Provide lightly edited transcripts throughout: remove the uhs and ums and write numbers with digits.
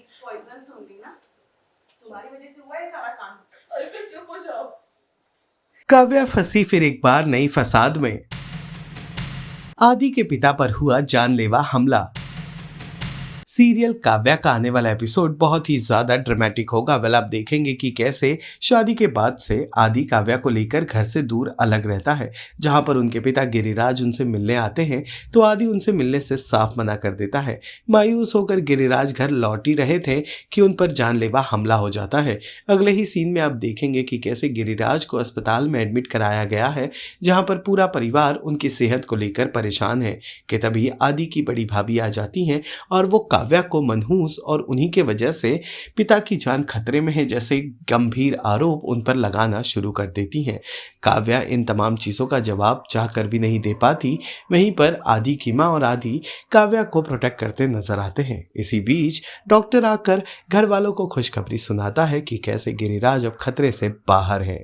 Gives poison only ना, तुम्हारी वजह से हुआ है सारा कांड। और फिर चुप हो जाओ। काव्या फंसी फिर एक बार नई फसाद में। आदि के पिता पर हुआ जानलेवा हमला। सीरियल काव्या का आने वाला एपिसोड बहुत ही ज्यादा ड्रामेटिक होगा। वेल आप देखेंगे कि कैसे शादी के बाद से आदि काव्या को लेकर घर से दूर अलग रहता है। जहां पर उनके पिता गिरिराज उनसे मिलने आते हैं तो आदि उनसे मिलने से साफ मना कर देता है। मायूस होकर गिरिराज घर लौट ही रहे थे कि उन पर जानलेवा हमला हो जाता है। अगले ही सीन में आप देखेंगे कि कैसे गिरिराज को अस्पताल में एडमिट कराया गया है, जहां पर पूरा परिवार उनकी सेहत को लेकर परेशान है कि तभी आदि की बड़ी भाभी आ जाती हैं और वो काव्या को मनहूस और उन्हीं के वजह से पिता की जान खतरे में है जैसे गंभीर आरोप उन पर लगाना शुरू कर देती हैं। काव्या इन तमाम चीज़ों का जवाब चाहकर भी नहीं दे पाती। वहीं पर आदि की माँ और आदि काव्या को प्रोटेक्ट करते नजर आते हैं। इसी बीच डॉक्टर आकर घर वालों को खुशखबरी सुनाता है कि कैसे गिरिराज अब खतरे से बाहर है।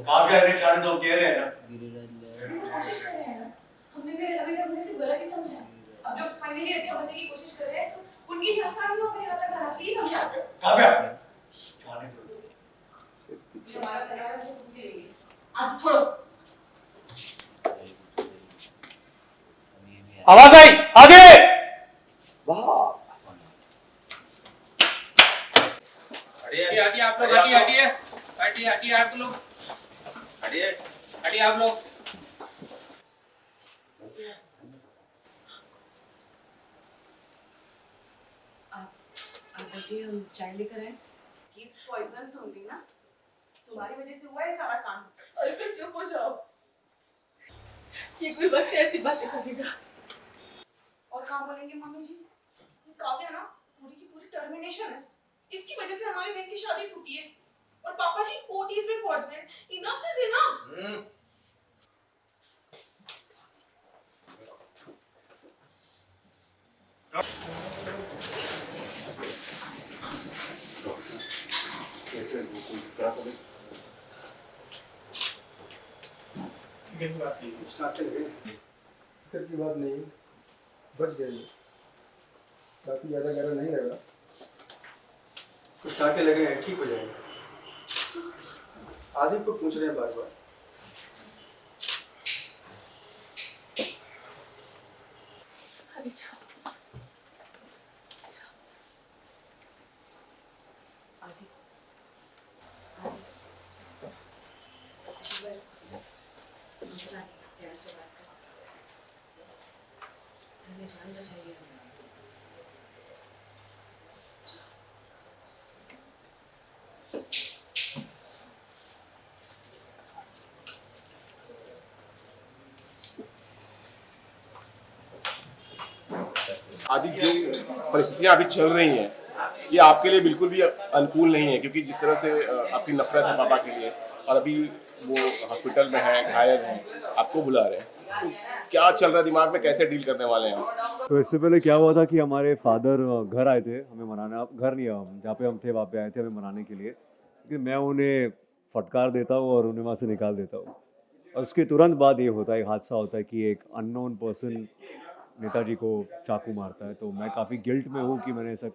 काव्या ने जाने दो, कह रहे हैं ना। कोशिश कर रहे हैं ना, हमने भी अभी तक उन्हें सिर्फ गलत ही समझा। अब जब फाइनली अच्छा बनने की कोशिश कर रहे हैं तो उनकी ही आसानी हो गई, यहाँ तक आना। प्लीज समझा काव्या जाने दो। हमारा परिवार को टूट गई। अब छोड़ो। आवाज आई आगे। हटिए आप लोग, हटिए आप लोग, हटिए आप लोग। आप बैठिए, हम चाय लेकर आए। गिव्स पॉइजन ओनली ना, तुम्हारी वजह से हुआ है सारा कांड। और फिर चुप हो जाओ। ये कोई वक्त ऐसी बातें करेगा। और कहाँ बोलेंगे मम्मी जी? ये काव्या ना पूरी की पूरी टर्मिनेशन है। इसकी वजह से हमारी बहन की शादी टूटी है और पापा जी ओटीज में पहुंच गए। Enough is enough. कैसे वो कोई तरह का स्टार्ट लगे फिक्र की बात नहीं, बच गए। बाकी ज़्यादा गहरा नहीं लगा, कुछ टाँके लगे हैं, ठीक हो जाएंगे। आदि को पूछ रहे हैं बार बार। प्यार से बात करो। हमें जानना चाहिए। आदि जो परिस्थितियां अभी चल रही हैं ये आपके लिए बिल्कुल भी अनुकूल नहीं है, क्योंकि जिस तरह से आपकी नफरत है पापा के लिए और अभी वो हॉस्पिटल में है, घायल हैं, आपको बुला रहे हैं, तो क्या चल रहा है दिमाग में, कैसे डील करने वाले हैं आप? तो इससे पहले क्या हुआ था कि हमारे फादर घर आए थे हमें मनाने। घर नहीं, हम जहाँ पे हम थे वहाँ पे आए थे हमें मनाने के लिए, क्योंकि मैं उन्हें फटकार देता हूँ और उन्हें वहाँ से निकाल देता हूँ। और उसके तुरंत बाद ये होता है, एक हादसा होता है कि एक अननोन पर्सन नेताजी को चाकू मारता है। तो मैं काफ़ी गिल्ट में हूँ कि मैंने ऐसा,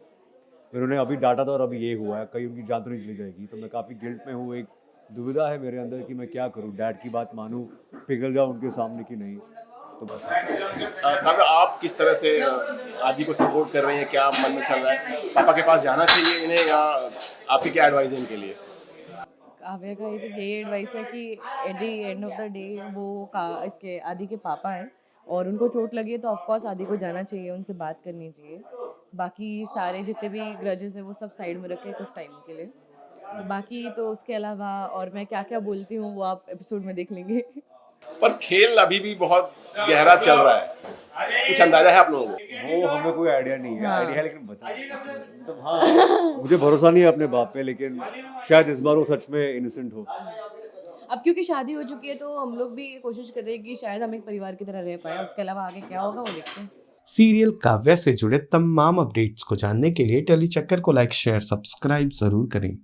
फिर उन्हें अभी डांटा था और अभी ये हुआ है, कहीं उनकी जान तो नहीं चली जाएगी। तो मैं काफ़ी गिल्ट में हूँ, एक दुविधा है मेरे अंदर कि मैं क्या करूँ, डैड की बात मानूँ, पिघल जाऊँ उनके सामने कि नहीं। तो बस काव्या आप किस तरह से आदि को सपोर्ट कर रही हैं, क्या मन में चल रहा है? पापा के पास जाना चाहिए इन्हें या आपकी क्या एडवाइस है इनके लिए? काव्या का ये तो यही एडवाइस है कि at the end of the day वो इसके आदि के पापा हैं और उनको चोट लगी है तो ऑफकोर्स आदि को जाना चाहिए, उनसे बात करनी चाहिए। बाकी सारे जितने भी ग्रजेस हैं वो सब साइड में रखे कुछ टाइम के लिए। तो बाकी तो उसके अलावा और मैं क्या क्या बोलती हूँ वो आप एपिसोड में देख लेंगे। पर खेल अभी भी बहुत गहरा चल रहा है, कुछ अंदाजा है आप लोगों को? वो हमें कोई आइडिया नहीं है। हाँ। आइडिया है लेकिन बता मतलब हाँ, मुझे भरोसा नहीं है अपने बाप पे, लेकिन शायद इस बार वो सच में इनोसेंट हो। अब क्योंकि शादी हो चुकी है तो हम लोग भी कोशिश कर रहे हैं कि शायद हम एक परिवार की तरह रह पाए। उसके अलावा आगे क्या होगा वो देखते हैं। सीरियल काव्या से जुड़े तमाम अपडेट्स को जानने के लिए टेली चक्कर को लाइक शेयर सब्सक्राइब जरूर करें।